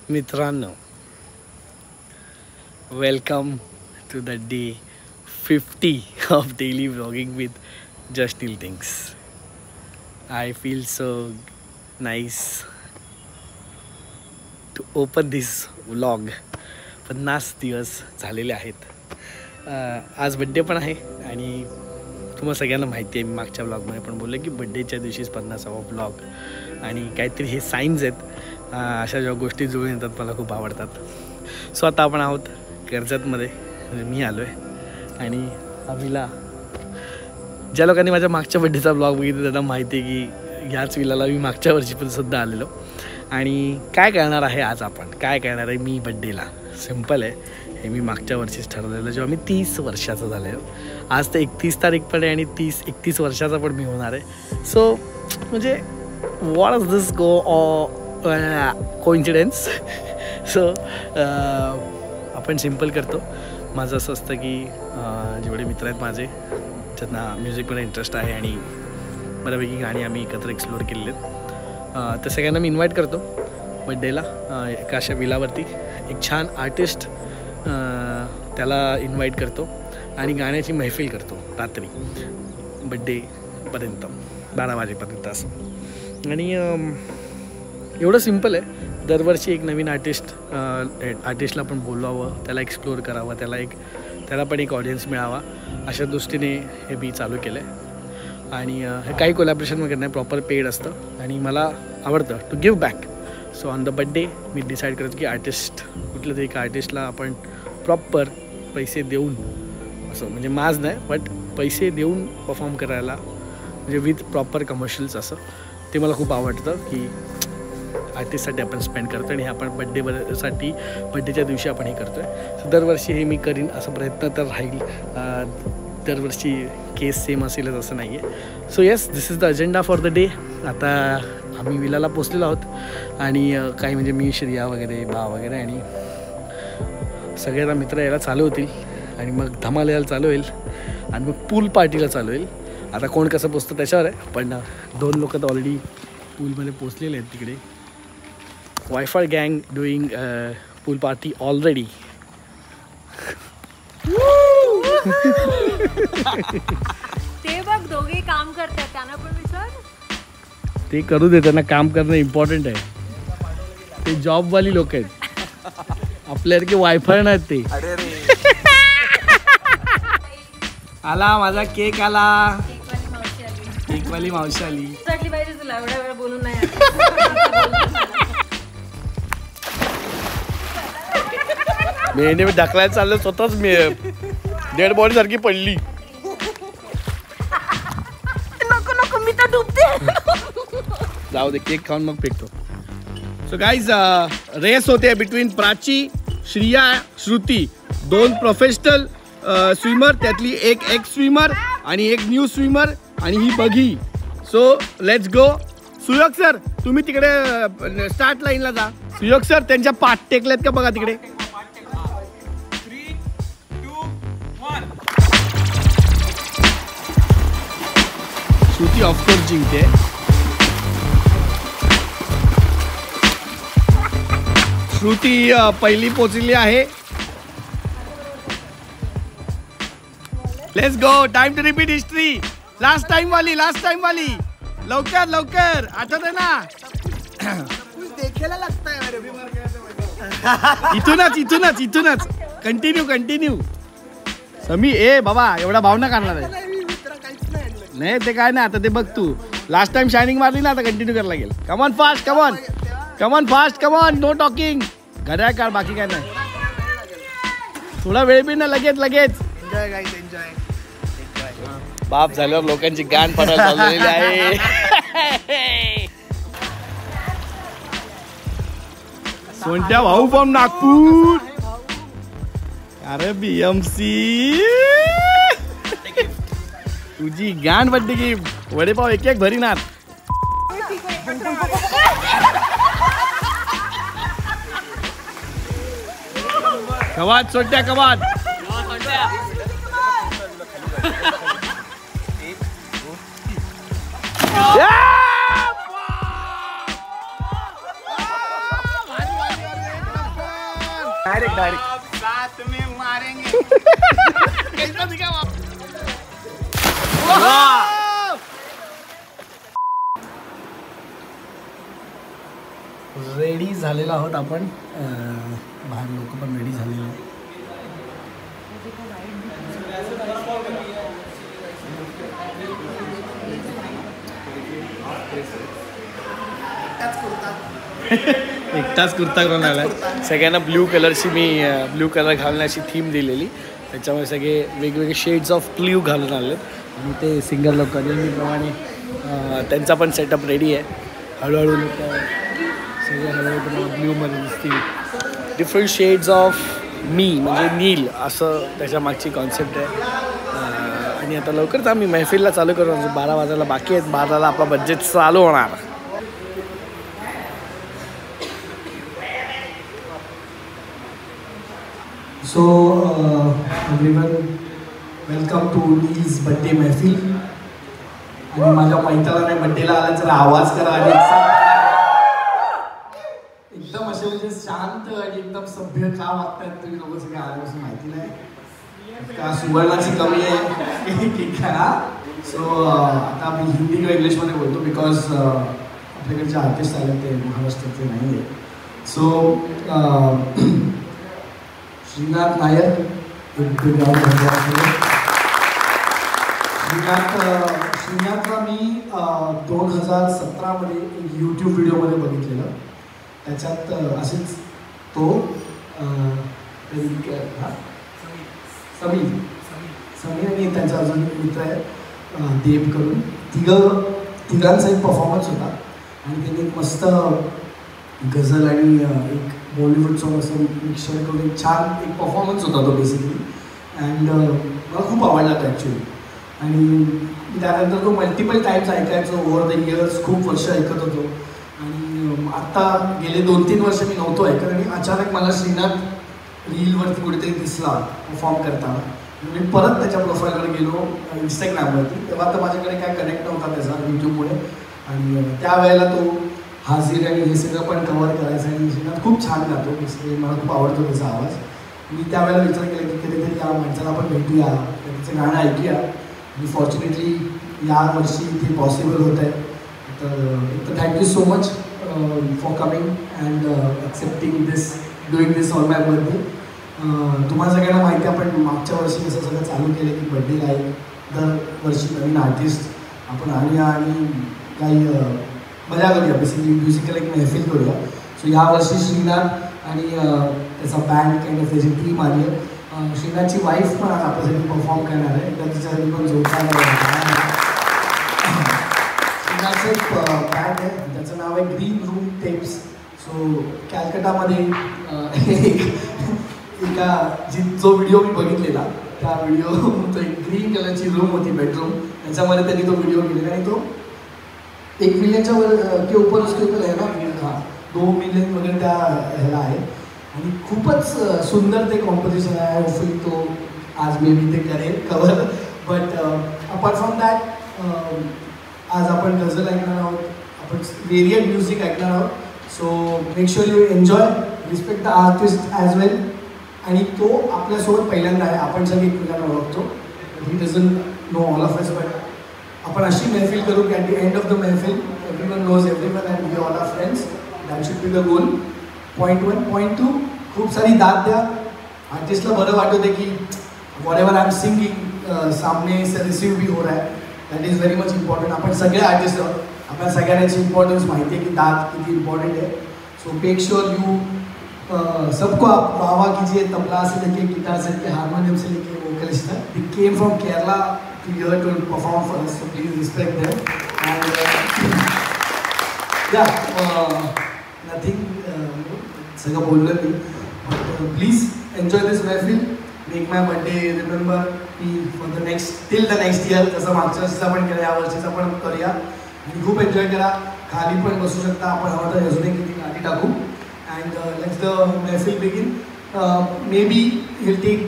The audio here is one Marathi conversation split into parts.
मित्रांनो, welcome to the day 50 of daily vlogging with Just Nil Things. I feel so nice to open this vlog. 50 दिवस झालेले आहेत. आज बड्डे पण आहे आणि तुम्हाला सगळ्यांना माहिती आहे, मी मागच्या व्लॉगमध्ये पण बोललो की बड्डेच्या दिवशीच 50वा व्लॉग आणि काहीतरी हे साईन्स आहेत. अशा ज्या गोष्टी जुळून येतात मला खूप आवडतात. सो आता आपण आहोत कर्जतमध्ये, मी आलो आहे आणि आम्हीला ज्या लोकांनी माझ्या मागच्या बड्डेचा व्लॉग बघितला त्यांना माहिती आहे की ह्याच विलाला मी मागच्या वर्षी पण सुद्धा आलेलो. आणि काय करणार आहे आज आपण, काय करणार आहे मी बड्डेला, सिम्पल आहे. हे मी मागच्या वर्षीच ठरवलेलं जेव्हा मी 30 वर्षाचा झालेलो. आज तर 31 तारीख पण आहे आणि 31 वर्षाचा पण मी होणार आहे. सो म्हणजे what is this coincidence. So आपण सिम्पल करतो. माझं असं असतं की जेवढे मित्र आहेत माझे ज्यांना म्युझिकमध्ये इंटरेस्ट आहे आणि बऱ्यापैकी गाणी आम्ही एकत्र एक्सप्लोअर केलेले आहेत, त्या सगळ्यांना मी इन्व्हाइट करतो बड्डेला. एका अशा विलावरती एक छान आर्टिस्ट त्याला इन्व्हाइट करतो आणि गाण्याची मैफिल करतो रात्री बड्डेपर्यंत 12 वाजेपर्यंत असं. आणि एवढं सिम्पल आहे. दरवर्षी एक नवीन आर्टिस्टला पण बोलवावं, त्याला एक्सप्लोअर करावं, त्याला पण एक ऑडियन्स मिळावा, अशा दृष्टीने हे मी चालू केलं आहे. आणि हे काही कोलॅबरेशन वगैरे नाही, प्रॉपर पेड असतं आणि मला आवडतं to give back. So on the birthday मी डिसाईड करतो की आर्टिस्ट कुठलं तरी एका आर्टिस्टला आपण प्रॉपर पैसे देऊन, असं म्हणजे माज नाही बट पैसे देऊन परफॉर्म करायला, म्हणजे विथ प्रॉपर कमर्शियल्स असं. ते मला खूप आवडतं की आर्टिस्टसाठी आपण स्पेंड करतो आणि हे आपण बड्डेच्या दिवशी आपण हे करतो आहे. सो दरवर्षी हे मी करीन, असा प्रयत्न तर राहील. दरवर्षी केस सेम असेलच असं नाही आहे. So yes, this is the agenda for the day. आता आम्ही विलाला पोचलेलो आहोत आणि काही म्हणजे मी, श्रिया वगैरे, बा वगैरे आणि सगळे आता मित्र यायला चालू होतील आणि मग धमाल यायला चालू होईल आणि मग पूल पार्टीला चालू होईल. आता कोण कसं पोचतं त्याच्यावर आहे, पण 2 लोक तर ऑलरेडी पूलमध्ये पोचलेले आहेत तिकडे. वायफाय गँग डुईंग पूल पार्टी ऑलरेडी. ते बघ दोघे काम करतात, त्यांना पण विचार. ते करू दे, त्यांना काम करणं इम्पॉर्टंट आहे. ते जॉबवाली लोक आहेत, आपल्यासारखे वायफाय नाहीत ते. आला माझा केक, आला केकवाली मावशी आली. पाहिजे तुला एवढा वेळ बोलून नाही. मेहंदी मी ढकलायला चाललं, स्वतःच मी डेड बॉडी सारखी पडली. नको नको, मी तर डुबते. जाऊ दे, केक खाऊन मग फेकतो. सो गाईज, रेस होते between Prachi, Shriya, Shruti. 2 professional swimmer, त्यातली एक स्विमर आणि एक न्यू स्विमर आणि ही बघी. So let's go. Suyog sir, तुम्ही तिकडे स्टार्ट लाईनला जा. सुयोग सर, त्यांच्या पाठ टेकल्यात का बघा तिकडे. श्रुती ऑफकोर्स जिंकते. श्रुती पहिली पोचली आहे. Let's go. Time to repeat history. Last time वाली लवकर लवकर, आठवत आहे ना. इथूनच कंटिन्यू. समी, ए बाबा, एवढा भावना काढणार आहे नाही ते काय नाही. आता ते बघ, तू लास्ट टाइम शायनिंग मारली ना, आता कंटिन्यू करायला लागेल. Come on fast, come on, know talking. घड्याळ काढ, बाकी काय नाही. थोडा वेळ बी ना, लगेच. एन्जॉय. बाप झाल्यावर लोकांची गाण पडायला चाललेली आहे. सोनट्या भाऊ फ्रॉम नागपूर. अरे BMC, तुझी गाण बड्डे की वडेपाव एक भरीनार. कवाद सोट्या, कवाद. डायरेक्ट साथ में मारेंगे. रेडी झालेलो आहोत आपण. बाहेर लोक पण रेडी झालेले आहेत. एकटाच कुर्ता करून आला. सगळ्यांना ब्ल्यू कलरची मी ब्ल्यू कलर घालण्याची थीम दिलेली. त्याच्यामुळे सगळे वेगवेगळे शेड्स ऑफ ब्ल्यू घालून आले आणि ते सिंगर लोक नेहमीप्रमाणे त्यांचा पण सेटअप रेडी आहे. हळूहळू लोक सगळे हळूहळू तुम्हाला ब्ल्यूमध्ये दिसतील. डिफरंट शेड्स ऑफ मी म्हणजे नील असं त्याच्या मागची कॉन्सेप्ट आहे. आणि आता लवकरच आम्ही महफिलला चालू करू. 12 वाजायला बाकी आहेत. 12ला आपला बजेट चालू होणार. So everyone, welcome to Niels birthday महफिल. आणि माझ्या मैत्रिणीने बर्थडेला आला तर आवाज करा आणि एकदम असे म्हणजे शांत आणि एकदम सभ्य का वागतात तुम्ही लोक सगळे आल्यापासून माहिती नाही का सुवर्णाची कमी आहे की का. सो आता मी हिंदी किंवा इंग्लिशमध्ये बोलतो बिकॉज आपल्याकडचे आर्टिस्ट आले ते महाराष्ट्राचे नाही आहे. सो श्रीनाथ नायर, श्रीनाथला मी 2017मध्ये एक यूट्यूब व्हिडिओमध्ये बघितलेलं. त्याच्यात असेच तो समीर आणि त्यांचा अजून एक मित्र आहे देव करून तिघांचा एक परफॉर्मन्स होता. आणि त्यांनी एक मस्त गझल आणि एक बॉलिवूड सॉन्ग असं मिक्सर करून एक छान एक परफॉर्मन्स होता तो बेसिकली. अँड मला खूप आवडला तो ॲक्च्युली. आणि त्यानंतर तो मल्टिपल टाईम्स ऐकायचो ओव्हर द इयर्स. खूप वर्ष ऐकत होतो. आणि आत्ता गेले 2-3 वर्ष मी नव्हतो ऐकत. आणि अचानक मला श्रीनाथ रीलवरती कुठेतरी दिसला परफॉर्म करताना. मी परत त्याच्या प्रोफाईलवर गेलो इंस्टाग्रामवरती. तेव्हा तर माझ्याकडे काय कनेक्ट नव्हता त्याचा यूट्यूबमुळे. आणि त्यावेळेला तो हाजीर आणि हे सगळं पण कव्हर करायचं. आणि श्रीनाथ खूप छान गातो. बेसिकली मला खूप आवडतो त्याचा आवाज. मी त्यावेळेला विचार केला की कधीतरी या माणसाला आपण भेटूया, त्याचं गाणं ऐकूया. आणि फॉर्च्युनेटली यावर्षी ते पॉसिबल होत आहे. तर thank you so much for coming and accepting this, doing this on my birthday. तुम्हाला सगळ्यांना माहिती आहे आपण मागच्या वर्षी असं सगळं चालू केलं की बर्थडेला एक दरवर्षी नवीन आर्टिस्ट आपण आणूया आणि काही मजा करूया. बेसिकली म्युझिकल एक महफिल करूया. सो यावर्षी श्रीनाथ आणि त्याचा बँड काइंड ऑफ त्याची टीम आली आहे. श्रीनाथची वाईफ पण आज आपल्यासाठी परफॉर्म करणार आहे. तर तिच्यासाठी पण जोरदार श्रीनाथचं एक बँड आहे. त्याचं नाव आहे ग्रीन रूम टेप्स. सो कॅलकटामध्ये जो व्हिडिओ मी बघितलेला त्या व्हिडिओ तो एक ग्रीन कलरची रूम होती बेडरूम. त्याच्यामध्ये त्यांनी तो व्हिडिओ केलेला आणि तो 1 मिलियनच्या वर के ऊपर उसके ऊपर आहे ना. 2 मिलियन वगैरे त्या ह्याला आहे. आणि खूपच सुंदर ते कॉम्पोजिशन आहे. होपफुली तो आज मे बी ते करेल cover. But apart from that आज आपण गझल ऐकणार आहोत. आपण व्हेरियंट म्युझिक ऐकणार आहोत. So make sure you enjoy, respect the artist as well. आणि तो आपल्यासोबत पहिल्यांदा आहे. आपण सगळे एकमेकांना ओळखतो. He doesn't know all of us. But आपण अशी महफिल करू की at the end of the महफिल everyone knows everyone and we all are friends. That should be the goal. Point 1. Point 2, खूप सारी दाद द्या. आर्टिस्टला बरं वाटू दे की what ever I am singing सामने से रिसीव्ह भी हो रहा है. That is very much important. आपण सगळे आर्टिस्ट आहोत. आपल्या सगळ्यांची इम्पॉर्टन्स माहिती आहे की दाद किती इम्पॉर्टंट आहे. सो मेक श्योर यू सबको आप वाह कीजिए. तबला से लेके गिटार से लेके हारमोनियम से लेके वोकलिस्ट तक. They came from Kerala to here to perform for us, so please respect them. And nothing सगळं बोललं मी. Please enjoy this महफिल. Make my birthday remember me for the next year. जसं मागच्या वर्षीचा पण केलं, या वर्षीचा पण करूया. आणि खूप एन्जॉय करा. खाली पण बसू शकता. आपण हवं तर अजून एक गाडी टाकू. And let's the महफिल begin. Maybe he'll take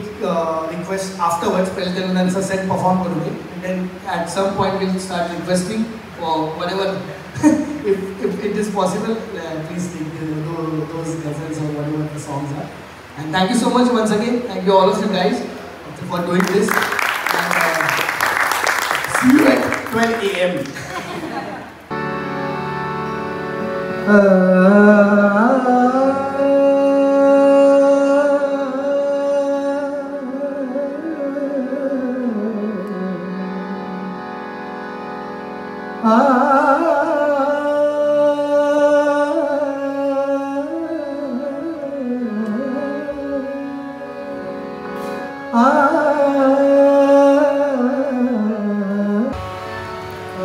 requests afterwards. पहले त्यांचा सेट परफॉर्म करू दे. And then at some point we'll start requesting for whatever if it is possible. Please take those ghazals or whatever the songs are. And thank you so much once again. Thank you all of you guys for doing this. And see you at 12 a.m.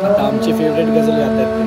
आता आमची फेवरेट गझल गातात ते.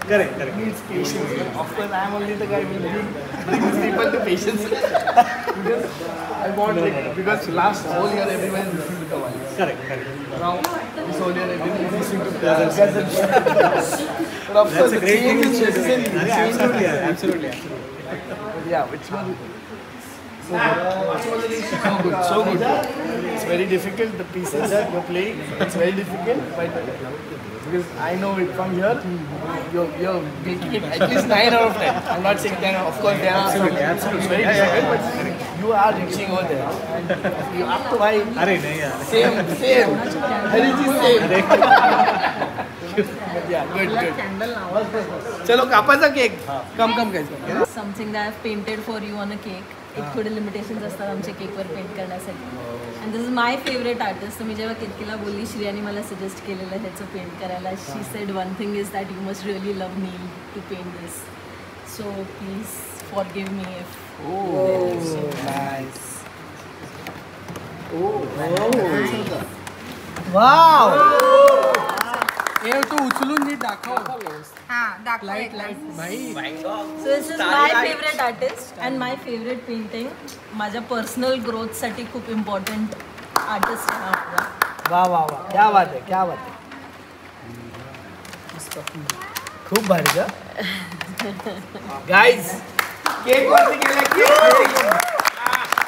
Correct. Needs patience. Of course, I am only the guy who brings people to patience. Because I want because last whole year everyone listened to the voice. Correct. Now this whole year everyone is listening to Gazelle. But of course, That's a great thing. change is necessary. Absolutely. But yeah, which one? So good. It's very difficult. The pieces you're playing, it's very difficult. But because I know it from here, you're making it at least 9 out of 10. I'm not saying 10. Of course, there are some. Absolutely. It's very difficult, but you are reaching over there. And you have to buy. Same. Energy same. Yeah, good. चलो कापाचा cake. Come guys. Something that I painted for you on a cake. एक थोडे लिमिटेशन्स असतात आमच्या केकवर पेंट करण्यासाठी. And this is my favourite artist. तर मी जेव्हा केतकीला बोलली श्रियाने मला सजेस्ट केलेलं ह्याचं पेंट करायला. She said one thing is that you must really love Neel to paint this. So please for give me if. Nice. Wow. तू उचलून नीट दाखव. लाईट भाई. So this is my favourite artist and my favourite painting. माझ्या पर्सनल ग्रोथसाठी खूप इम्पॉर्टंट आर्टिस्ट आहे आपला. वाह क्या बात है खूप भारी का गाइस केक वरती केला केक.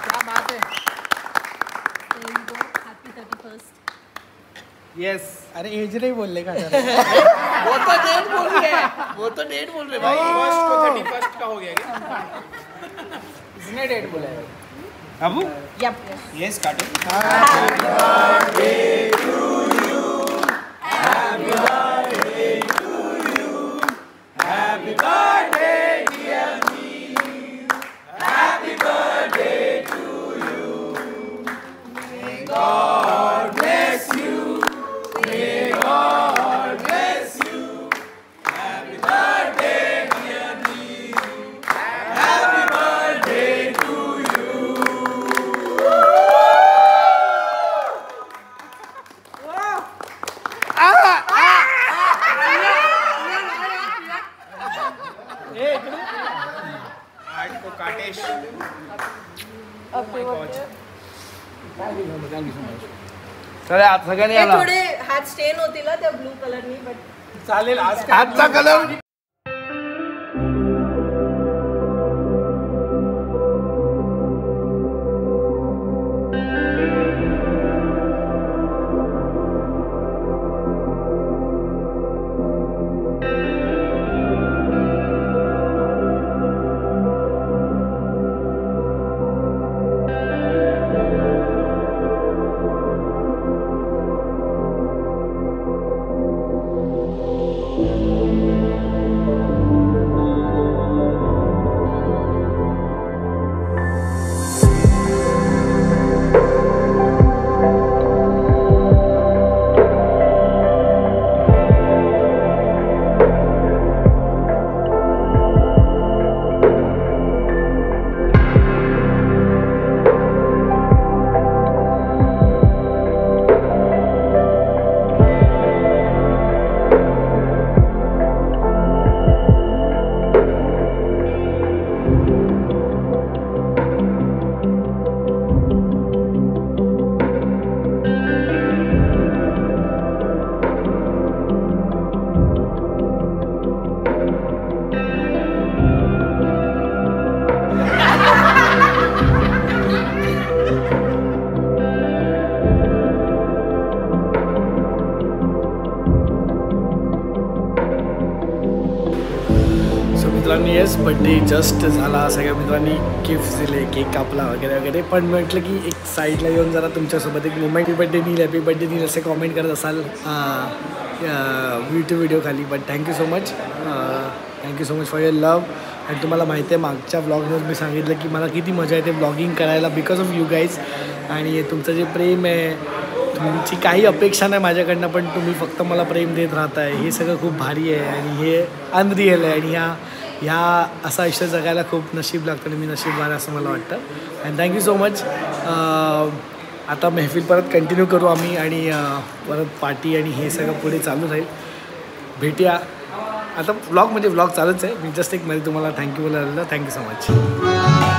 क्या बात है. Happy 31st. यस. अरे एज नहीं बोलने का वो तो डेट बोल रहे भाई. फर्स्ट को 31st का हो गया क्या? इसने डेट बोला है अबू. यप. यस काटो. God तो काटेश चला आता सगळ्यांनी ते आला थोडे हात स्टेन होतील त्या ब्लू कलरनी बट चालेल आज हातचा कलर मित्रांनी येस बड्डे जस्ट झाला सगळ्या मित्रांनी गिफ्ट दिले केक कापला वगैरे वगैरे पण म्हटलं की एक साईडला येऊन जरा तुमच्यासोबत एक मोमेंट हॅपी बड्डे नील असे कॉमेंट करत असाल व्हिडिओ खाली but thank you so much for your love आणि तुम्हाला माहिती आहे मागच्या ब्लॉगमध्ये मी सांगितलं की मला किती मजा येते ब्लॉगिंग करायला बिकॉज ऑफ यू गाईज आणि तुमचं जे प्रेम आहे तुमची काही अपेक्षा नाही माझ्याकडनं पण तुम्ही फक्त मला प्रेम देत राहताय हे सगळं खूप भारी आहे आणि हे अनरिअल आहे आणि ह्या असा आयुष्य जगायला खूप नशीब लागतं आणि मी नशीबवान असं मला वाटतं अँड थँक्यू सो मच आता महफिल परत कंटिन्यू करू आम्ही आणि परत पार्टी आणि हे सगळं पुढे चालू राहील भेटूया आता व्लॉग म्हणजे व्लॉग चालूच आहे मी जस्ट एक मध्ये तुम्हाला थँक्यू बोलायला thank you so much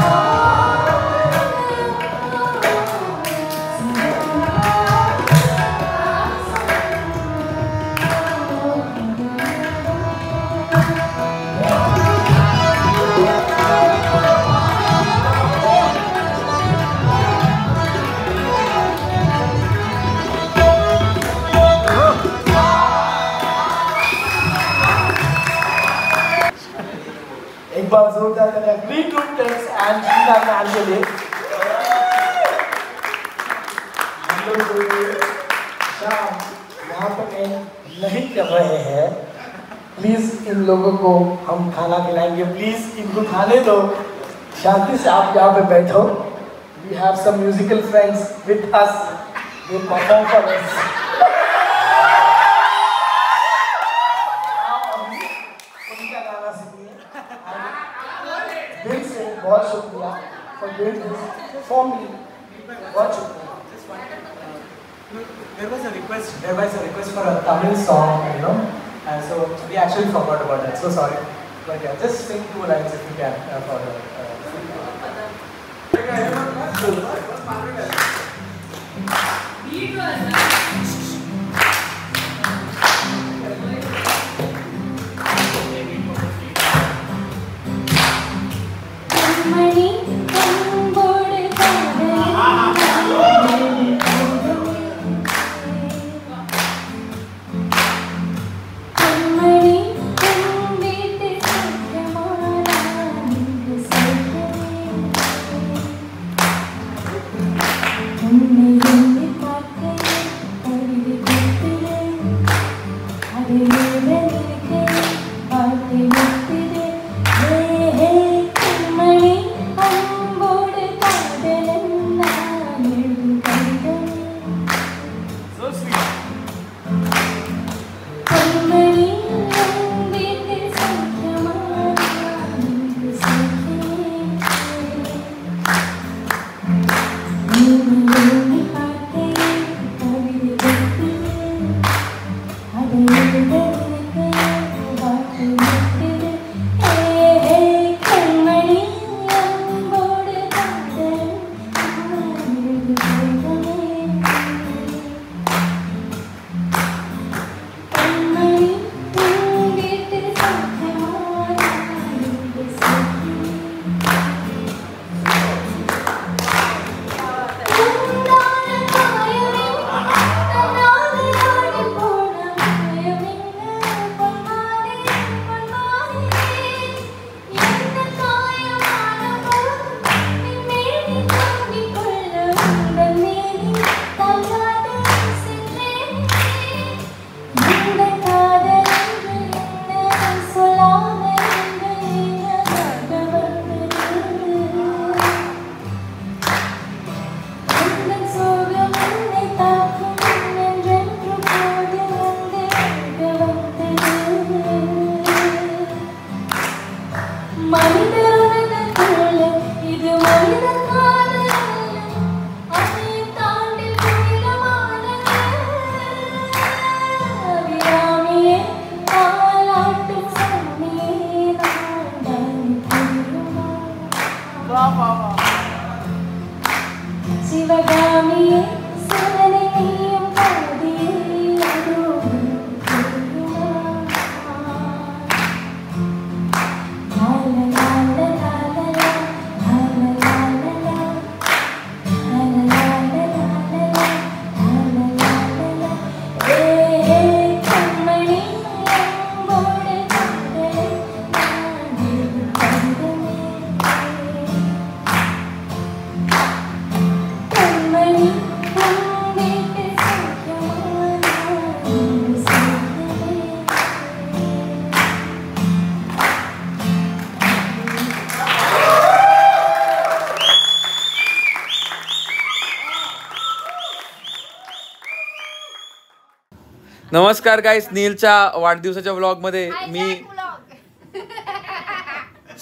Oh architects and Sriram Angele. शाम यहाँ पे मैं नहीं कर रहे हैं, प्लीज इन लोगों को हम खाना खिलाएंगे, प्लीज इनको खाने दो, शांति से आप यहाँ पे बैठो. We have some musical friends with us, they perform for us. आप अभी उनका गाना सुनिए. दिल से बहुत शुक्रिया for doing this for me. बहुत शुक्रिया. There was a request for a Tamil song, you know, and so we actually forgot about that. So sorry, but yeah, just sing 2 lines if you can for the. नमस्कार गाईस, नीलच्या वाढदिवसाच्या व्लॉग मध्ये मी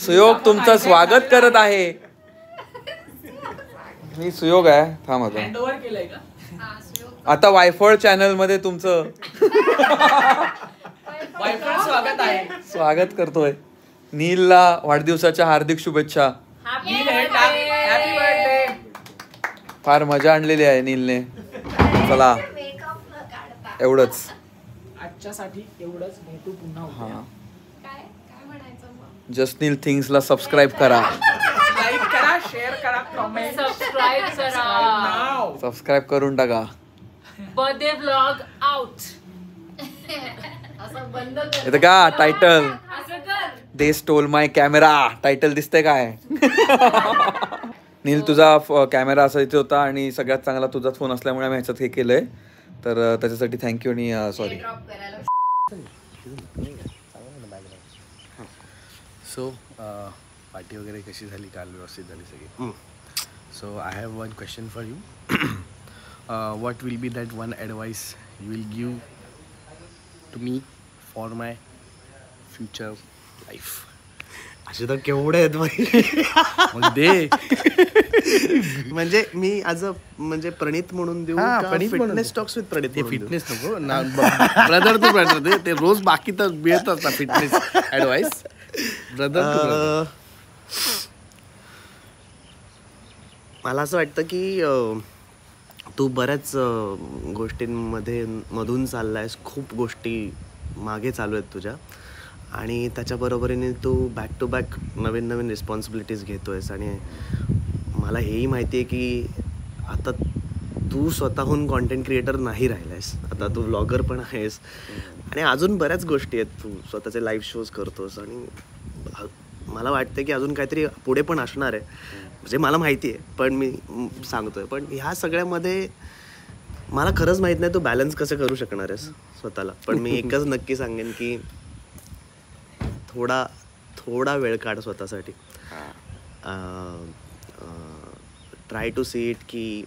सुयोग तुमचं स्वागत करत आहे. मी सुयोग आहे. थांब आता वायफळ चॅनल मध्ये तुमचं स्वागत करतोय. नीलला वाढदिवसाच्या हार्दिक शुभेच्छा. फार मजा आणलेली आहे नीलने. चला एवढंच आजच्यासाठी एवढंच. भेटू पुन्हा. काय म्हणायचं मग? जस्ट नील थिंग्सला सबस्क्राईब करा, लाईक करा, शेअर करा, कमेंट सबस्क्राईब करा. सबस्क्राईब करून टाका. Birthday vlog out. असं बंद कर. येतं का टायटल? असं कर. दे स्टोल माय कॅमेरा टायटल दिसतंय काय? नील तुझा कॅमेरा असा इथे होता आणि सगळ्यात चांगला तुझाच फोन असल्यामुळे आम्ही ह्याच्यात हे केलंय, तर त्याच्यासाठी थँक्यू आणि सॉरी. सो पार्टी वगैरे कशी झाली काल? व्यवस्थित झाली सगळी? So I have one question for you. What will be that one advice you will give to me for my future life? असे तर केवढे आहेत बाई. मग दे. म्हणजे मी ॲज अ म्हणजे प्रणित म्हणून देऊ हा, का प्रणित म्हणून फिटनेस दे. टॉक्स विथ प्रणित ते म्हणून देऊ? फिटनेस नको ना, ब्रदर टू ब्रदर. ते रोज बाकी तर मिळत असतात fitness advice. Brother to brother. मला असं वाटतं की तू बऱ्याच गोष्टींमध्ये मधून चाललायस, खूप गोष्टी मागे चालू आहेत तुझ्या, आणि त्याच्याबरोबरीने तू बॅक टू बॅक नवीन नवीन रिस्पॉन्सिबिलिटीज घेतो आहेस. आणि मला हेही माहिती आहे की आता तू स्वतःहून कॉन्टेंट क्रिएटर नाही राहिला आहेस, आता तू व्लॉगर पण आहेस, आणि अजून बऱ्याच गोष्टी आहेत. तू स्वतःचे लाईव्ह शोज करतोस, आणि मला वाटतं की अजून काहीतरी पुढे पण असणार आहे. म्हणजे मला माहिती आहे, पण मी सांगतोय. पण ह्या सगळ्यामध्ये मला खरंच माहीत नाही तू बॅलन्स कसं करू शकणार आहेस स्वतःला. पण मी एकच नक्की सांगेन की थोडा वेळ काढ स्वतःसाठी. ट्राय टू सी इट की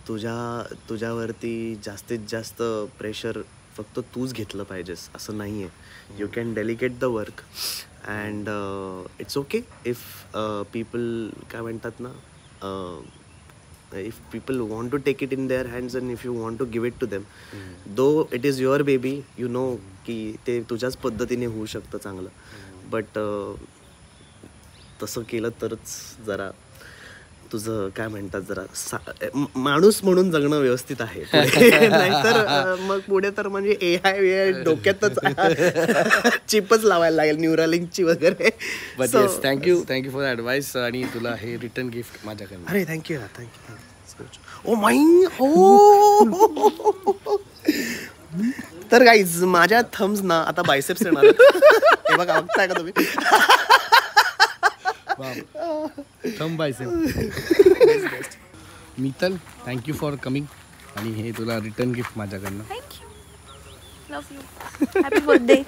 तुझ्यावरती जास्तीत जास्त प्रेशर फक्त तूच घेतलं पाहिजेस असं नाही आहे. You can delicate the work and it's okay if people काय म्हणतात ना, if people want to take it in their hands and if you want to give it to them, though it is your baby, you know की ते तुझ्याच पद्धतीने होऊ शकतं चांगलं. बट तसं केलं तरच जरा तुझं काय म्हणतात जरा माणूस म्हणून जगणं व्यवस्थित आहे. नाहीतर मग पुढे तर म्हणजे AI डोक्यातच चिपच लावायला लागेल, न्यूरालिंकची वगैरे. But yes, thank you for advice. आणि तुला हे रिटर्न गिफ्ट माझ्याकडनं. अरे थँक्यू ओ माई. ओ तर गाईज माझ्या थम्स ना आता बायसेप्स येणार आहेत. हे बघा, बघताय का तुम्ही? Thumb bicep. Mittal, thank you for coming. आणि हे तुला रिटर्न गिफ्ट माझ्याकडनं. Happy birthday.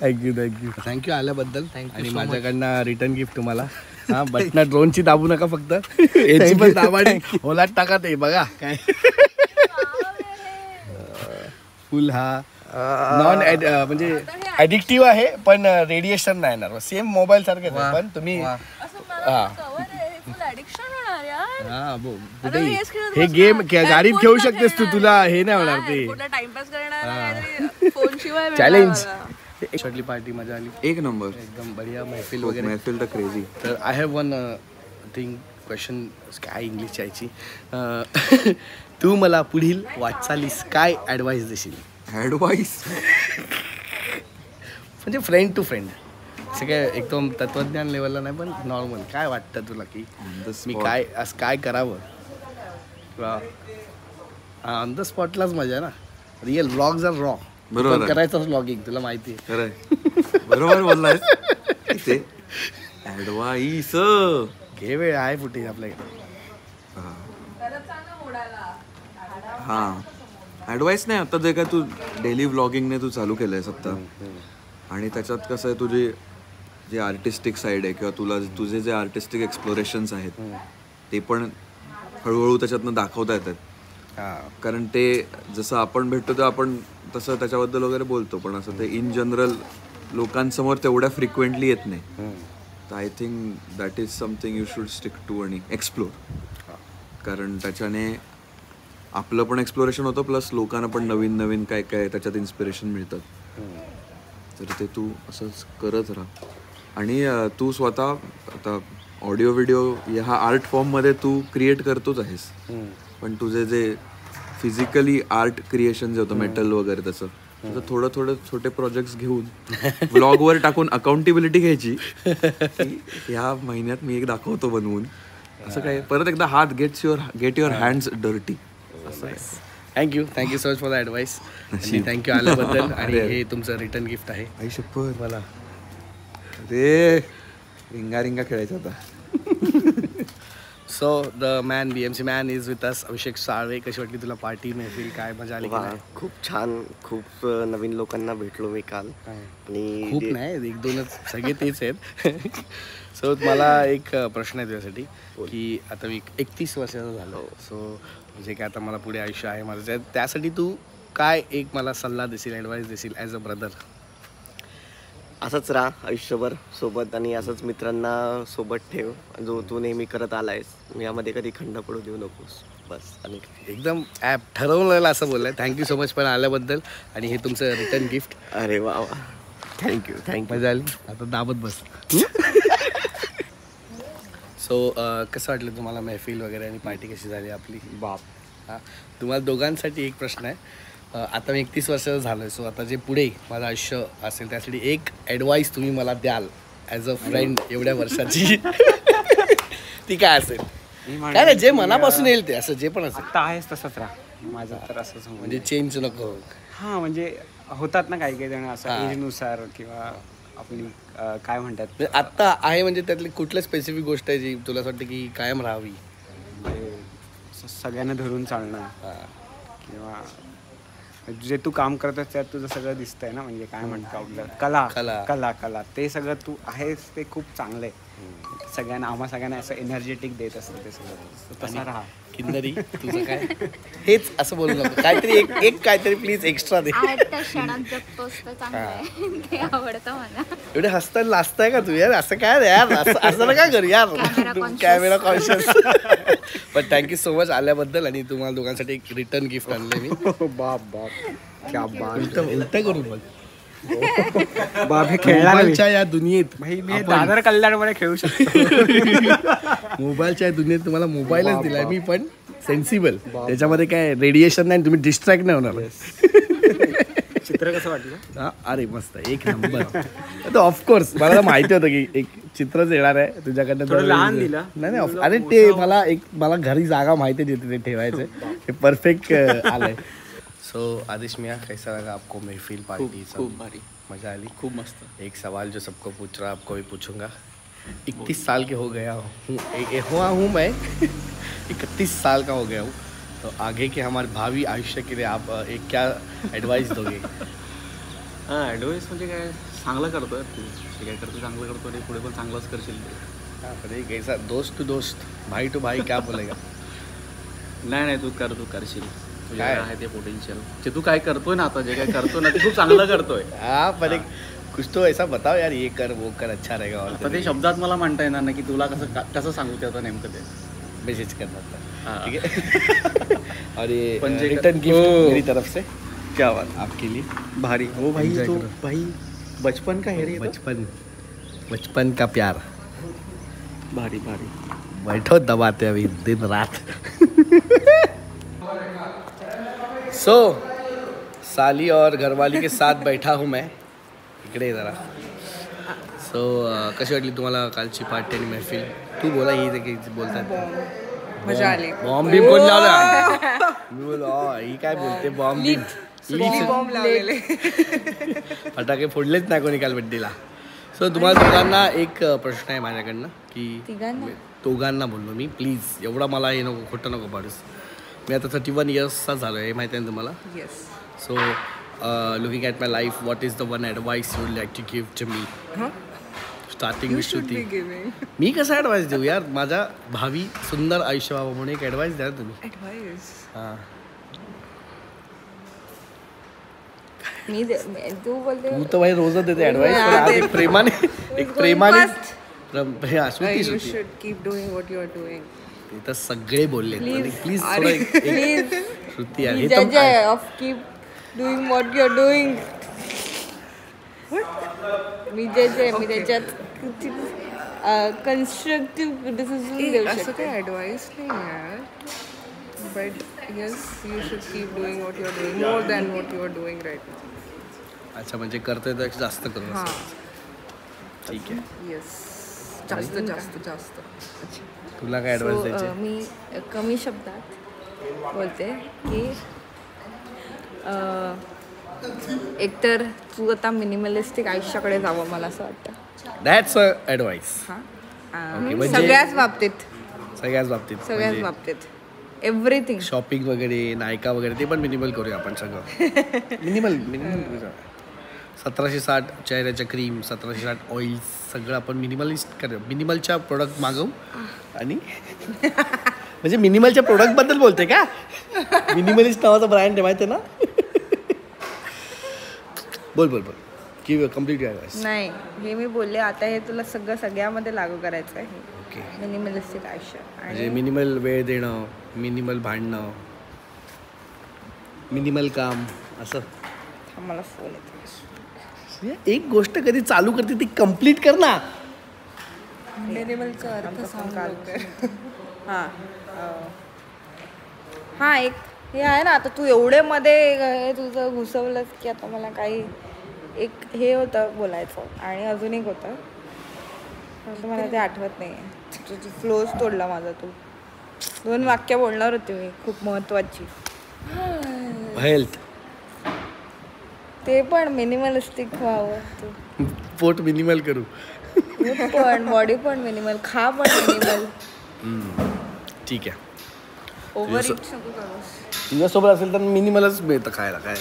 थँक्यू आल्याबद्दल. आणि माझ्याकडनं रिटर्न गिफ्ट तुम्हाला. हा, बटना ड्रोनची दाबू नका, फक्त याची पण दाबाडी ओलात टाका. ते बघा काय फुल. हा नॉन म्हणजे ॲडिक्टिव्ह आहे, पण रेडिएशन नाही येणार. सेम मोबाईल सारखेच आहे, पण तुम्ही हे गेम गाडीत खेळू शकतेस तू. तुला हे नाही होणार ते चॅलेंज. छोटी पार्टी मजा आली. एक नंबर, एकदम बढिया महफिल वगैरे. महफिल तर क्रेझी. तर I have one thing question. काय इंग्लिश यायची. तू मला पुढील वाटचालीस काय ॲडवाइस देशील? ॲडवाइस म्हणजे फ्रेंड टू फ्रेंड, असं काय एकदम तत्वज्ञान लेवलला नाही, पण नॉर्मल. काय वाटतं तुला की मी काय असं काय करावं? ऑन द स्पॉटलाच मजा ना. Real vlogs are raw. बरोबर करायचं व्लॉगिंग, तुला माहिती आहे. खरंय, बरोबर बोललाय. ते ॲडवाइस घे, वेळ आहे फुटेज आपल्याकडे. हां, ॲडवाइस नाही. आता जे काय तू डेली व्लॉगिंगने तू चालू केलं आहेस आत्ता, आणि त्याच्यात कसं आहे तुझी जे आर्टिस्टिक साईड आहे किंवा तुला तुझे जे आर्टिस्टिक एक्सप्लोरेशन्स आहेत ते पण हळूहळू त्याच्यातनं दाखवता येतात. कारण ते जसं आपण भेटतो तर आपण तसं त्याच्याबद्दल वगैरे बोलतो, पण असं ते इन जनरल लोकांसमोर तेवढ्या फ्रिक्वेंटली येत नाही. तर I think that is something you should stick to आणि एक्सप्लोर. कारण त्याच्याने आपलं पण एक्सप्लोरेशन होतं, प्लस लोकांना पण नवीन नवीन काय काय त्याच्यात इन्स्पिरेशन मिळतात. तर ते तू असंच करत राहा. आणि तू स्वतः आता ऑडिओ व्हिडिओ ह्या आर्ट फॉर्ममध्ये तू क्रिएट करतोच आहेस, पण तुझे जे फिजिकली आर्ट क्रिएशन जे होतं मेटल वगैरे तसं थोडं थोडं छोटे प्रोजेक्ट्स घेऊन व्लॉगवर टाकून अकाउंटेबिलिटी घ्यायची की ह्या महिन्यात मी एक दाखवतो बनवून. असं काय परत एकदा हात get your hands dirty. Thank you so much for the advice. Thank you आल्याबद्दल. आणि हे तुमचं रिटर्न गिफ्ट आहे. आई शप्पथ. मला रे रिंगा रिंगा खेळायचा होता. So the man BMC man is with us. Abhishek Salve, कशी वाटली तुला पार्टी महफिल? काय मजा आली? वा, खूप छान. खूप नवीन लोकांना भेटलो मी काल. आणि खूप नाही, 1-2च, सगळे तेच आहेत. सो मला एक प्रश्न आहे तुझ्यासाठी की आता मी 31 वर्षाचा झालो. सो जे काय आता मला पुढे आयुष्य आहे माझं, त्यासाठी तू काय एक मला सल्ला देशील, ॲडवाईस देशील ॲज अ ब्रदर? असंच राहा आयुष्यभर सोबत आणि असंच मित्रांना सोबत ठेव जो तू नेहमी करत आलायस. यामध्ये कधी खंड पडू देऊ नकोस, बस. आणि एकदम ॲप ठरवलेलं असं बोललं. थँक्यू सो मच पण आल्याबद्दल. आणि हे तुमचं रिटर्न गिफ्ट. अरे वा वा, थँक्यू. मजा आली. आता दाबत बस. सो कसं वाटलं तुम्हाला महफिल वगैरे आणि पार्टी कशी झाली आपली? बाप. हां, तुम्हाला दोघांसाठी एक प्रश्न आहे. आता मी 31 वर्षाचा झालो आहे. सो आता जे पुढे माझं आयुष्य असेल त्यासाठी एक ॲडवाईस तुम्ही मला द्याल ॲज अ फ्रेंड एवढ्या वर्षाची? ती काय असेल? काय नाही, जे मनापासून येईल ते, असं जे पण असेल. आता आहेस तसंच राहा. माझं तर असंच म्हणजे चेंज नको. हां, म्हणजे होतात ना काही काही जण असं एजनुसार किंवा आपली काय म्हणतात, आत्ता आहे म्हणजे त्यातली कुठल्या स्पेसिफिक गोष्ट आहे जी तुला असं वाटतं की कायम राहावी? म्हणजे सगळ्यांना धरून चालणं किंवा जे तू काम करतोस त्यात तुझं सगळं दिसतंय ना. म्हणजे काय म्हणतो आपलं कला ते सगळं तू आहेस ते खूप चांगलं आहे. सगळ्यांना आम्हा सगळ्यांना असं एनर्जेटिक देत असतं ते सगळं. तसं राहा. किन्नरी तुझं काय? हेच असं बोलू नको, काहीतरी एक काहीतरी प्लीज एक्स्ट्रा दे. क्षणात जगतोस तर चांगलं आहे, ते आवडतं मला. एवढे हसताना लाजताय का तू यार? असं काय रे यार, असं नका करू यार. Camera conscious. पण थँक्यू सो मच आल्याबद्दल. आणि तुम्हाला दोघांसाठी एक रिटर्न गिफ्ट आणलंय मी. बाप क्या बात. उलट करू बघ. बाप, हे खेळणार मोबाईलच्या या दुनियेत भाई मी दादर कल्याणमध्ये खेळू शकतो. मोबाईलच्या दुनियेत तुम्हाला मोबाईलच दिलाय मी, पण सेन्सिबल. त्याच्यामध्ये काय रेडिएशन नाही, तुम्ही डिस्ट्रॅक्ट नाही होणार. चित्र कसं वाटलं? हा, अरे मस्त, एक नंबर. तर ऑफकोर्स मला तर माहिती होतं की एक चित्रच येणार आहे तुझ्याकडनं. लहान दिलं. नाही, अरे ते मला घरी जागा माहिती देते ते ठेवायचं. हे परफेक्ट आलंय. सो आदिश मियाँ, कैसा लगा आपको महफिल पार्टी? खूप भारी, मजा आली. खूप मस्त. एक सवाल जो सबको पूछ रहा, आपको भी पूछूंगा. 31 साल के हो गया हूँ मैं. 31 साल का हो गया हूँ. तो आगे के हमारे भावी आयुष्य के लिए आप एक क्या एडवाइस दोगे? हां, ॲडवाईस म्हणजे काय, चांगलं करतोय तू, जे काय करतो चांगलं करतो आणि पुढे पण चांगलंच करशील तू. हाँ, पर एक ऐसा दोस्त टू दोस्त, भाई टू भाई क्या बोलेगा? नाही तू करशील. तुझ्या आहे ते पोटेन्शियल, जे तू काय करतोय ना आता, जे काय करतोय ना ते खूप चांगलं करतोय. हाँ, पर एक कुछ तो ऐसा बताओ यार, ये कर वो कर, अच्छा रहेगा. और आता ते शब्दात मला म्हणता येणार ना की तुला कसं सांगू ते आता नेमकं ते मैसेज करना था. ठीक है. और ये पंजे रिटर्न गिफ्ट मेरी तरफ से. क्या बात, आपके लिए भारी. ओ भाई, तो भाई बचपन का है रे, बचपन का प्यार. भारी. बैठो दबाते अभी दिन रात. सो साली और घरवाली के साथ बैठा हूँ मैं. इकडे जरा. सो कशी वाटली तुम्हाला कालची पार्टी आणि महफिल? तू बोला, ही जे काही बोलतात. मजा आली. बॉम्ब बिम कोण लावला? मी बोल ही काय बोलते, बॉम्ब बिम. बॉम्ब लावलेले. फटाके फोडलेच नाही कोणी काल बड्डेला. सो तुम्हाला दोघांना एक प्रश्न आहे माझ्याकडनं की दोघांना बोललो मी, प्लीज एवढा मला हे नको, खोटं नको पाडूस. मी आता 31 इयर्सचा झालो आहे, हे माहिती आहे ना तुम्हाला? Yes. So looking at my life, what is the one advice you would like to give to me? Starting with Shruti. मी कसं ॲडवाईस देऊ यार? माझ्या भावी सुंदर आयुष्य व्हावं म्हणून एक ॲडवाईस द्या तुम्ही. ॲडवाईस? हां, तू बोलते. तू तर भाई रोजच देते ॲडवाईस. एक प्रेमाने Shruti You should keep doing what you are doing. इथं सगळे बोलले. प्लीज श्रुती यार, हे जज of keep doing what you are doing. मी त्याच्यात कन्स्ट्रक्टिव्ह क्रिटिसिझम देऊ शकते. असं काही ॲडवाईस नाही यार. But yes, you should keep doing what you are doing more than what you are doing right now. अच्छा, म्हणजे करतोय तर जास्त करू. हां, ठीक आहे. येस, जास्त. तुला काय ॲडवाईस द्यायची? मी कमी शब्दात बोलते की एकतर तू आता मिनिमलिस्टिक आयुष्याकडे जावं, मला असं वाटतं. That's a advice. म्हणजे सगळ्याच बाबतीत म्हणजे एव्हरीथिंग. शॉपिंग वगैरे, नायका वगैरे ते पण मिनिमल करूया आपण सगळं. मिनिमल 1760 चेहऱ्याच्या क्रीम, 1760 ऑइल्स सगळं आपण मिनिमलिस्ट करूया. मिनिमलच्या प्रोडक्ट मागवू आणि म्हणजे मिनिमलच्या प्रोडक्टबद्दल बोलते का? मिनिमलिस्ट नावाचा ब्रँड आहे माहिती आहे ना? बोल की कम्प्लीट ॲडवाईस. नाही, हे मी बोलले आता हे तुला सगळ्यामध्ये लागू करायचं आहे. ओके. मिनिमलिस्टिक आयुष्य म्हणजे मिनिमल वेळ देणं, मिनिमल भांडणं, मिनिमल काम असं. मला फोन येतो. एक गोष्ट कधी चालू करते ती कम्प्लीट कर ना. मिनिमलचा अर्थ सांग. हां एक हे आहे ना, आता तू एवढे मध्ये तुझं घुसवलंस की आता मला काही एक हे होतं बोलायचं आणि अजून एक होतं, मला ते आठवत नाही. तुझी फ्लोज तोडला माझा. तू 2 वाक्य बोलणार होती मी खूप महत्वाची. हेल्थ ते पण मिनिमलिस्टिक व्हावं. तू पोट मिनिमल करू, पण बॉडी पण मिनिमल, खा पण मिनिमल. ठीक आहे. ओव्हर इट नको करूस. तुझ्यासोबत असेल तर मिनिमलच मिळतं खायला काय.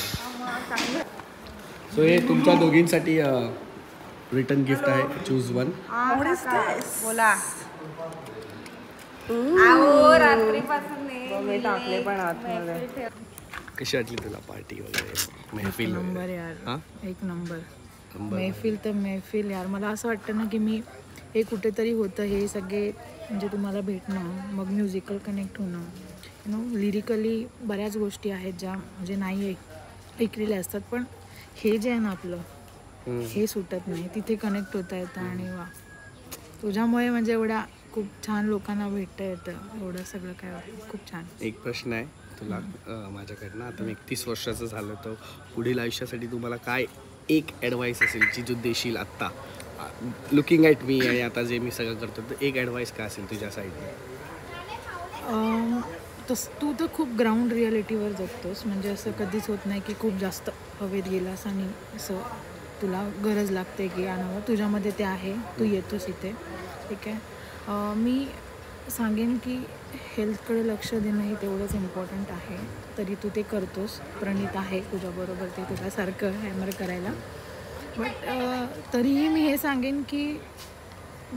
सो हे तुमच्या दोघींसाठी रिटर्न गिफ्ट आहे. Choose one. बोला. रात्रीपासून टाकले पण आतमध्ये. कशी वाटली तुला पार्टी वगैरे, महफिल? नंबर यार, एक नंबर. महफिल तर महफिल यार. मला असं वाटतं ना की मी हे कुठेतरी होतं हे सगळे म्हणजे तुम्हाला भेटणं, मग म्युझिकल कनेक्ट होणं, लिरिकली बऱ्याच गोष्टी आहेत ज्या म्हणजे नाही ऐकलेल्या असतात, पण हे जे आहे ना आपलं हे सुटत नाही. तिथे कनेक्ट होता येतं आणि वा तुझ्यामुळे म्हणजे एवढ्या खूप छान लोकांना भेटता येतं. एवढं सगळं काय खूप छान. एक प्रश्न आहे तुला माझ्याकडनं. आता मी 31 वर्षाचं झालं तर पुढील आयुष्यासाठी तुम्हाला काय एक ॲडवाईस असेल जी जो देशील आत्ता लुकिंग ॲट मी आणि आता जे मी सगळं करतो, तर एक ॲडवाईस काय असेल तुझ्या साईडने? तू तर खूप ग्राउंड रियालिटीवर जगतोस. म्हणजे असं कधीच होत नाही की खूप जास्त हवेत गेलास आणि असं तुला गरज लागते की आणावं. तुझ्यामध्ये ते आहे, तू येतोस इथे. ठीक आहे. मी सांगेन की हेल्थकडे लक्ष देणंही तेवढंच इम्पॉर्टंट आहे. तरी तू ते करतोस. प्रणित आहे तुझ्याबरोबर ते तुझ्यासारखं हॅमर करायला. बट तरीही मी हे सांगेन की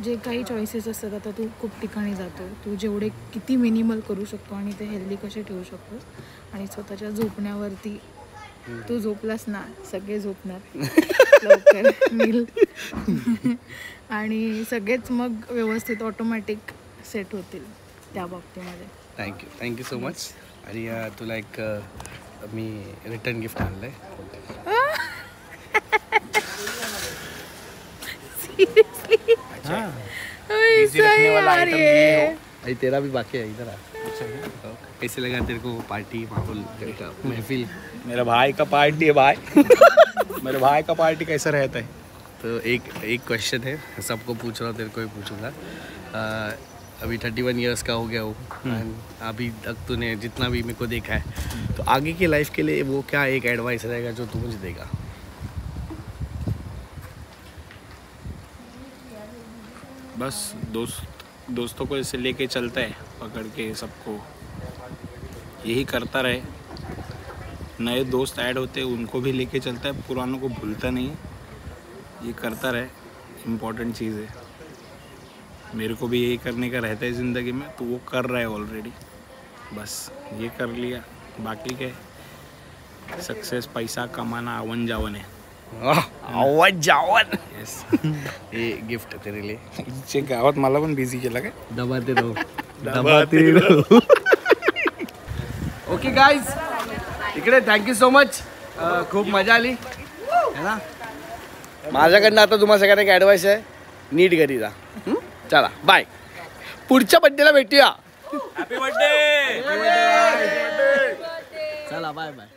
जे काही चॉईसेस असतात, आता तू खूप ठिकाणी जातो, तू जेवढे किती मिनिमल करू शकतो आणि ते हेल्दी कसे ठेवू शकतोस. आणि स्वतःच्या झोपण्यावरती तू झोपलास ना, सगळे झोपणार लवकर नील आणि सगळेच मग व्यवस्थित ऑटोमॅटिक सेट होतील त्या बाबतीमध्ये. Thank you so much. आणि तुला एक मी रिटर्न गिफ्ट आणलं आहे. तेरा भी बाकी है इधर. कैसे लगा तेरे को पार्टी माहौल महफिल? मेरा भाई का पार्टी है भाई. मेरे भाई का पार्टी कैसा रहता है? तो एक क्वेश्चन है, सबको पूछ रहा हूँ, तेरे को ही पूछूंगा. अभी 31 ईयर्स का हो गया हूँ. अभी तक तूने जितना भी मेरे को देखा है, तो आगे की लाइफ के लिए वो क्या एक एडवाइस रहेगा जो तू मुझे देगा? बस दोस्तों को ऐसे लेके चलता है पकड़ के सबको, यही करता रहे. नए दोस्त ऐड होते हैं उनको भी लेके चलता है, पुरानों को भूलता नहीं है. ये करता रहे, इम्पोर्टेंट चीज़ है. मेरे को भी यही करने का रहता है ज़िंदगी में, तो वो कर रहा है ऑलरेडी. बस ये कर लिया, बाकी क्या सक्सेस पैसा कमाना आवन जावन है. आवाज जावन. येस. हे गिफ्ट तेरे लिए. इथे गावात मला पण बिझी केला काय? दबाते रहो. ओके गाईज, इकडे थँक्यू सो मच. खूप मजा आली है ना. माझ्याकडनं आता तुम्हाला सगळ्यांना एक ॲडवाईस आहे, नीट घरी जा. चला बाय. पुढच्या बड्डेला भेटूया. Happy birthday. चला बाय बाय.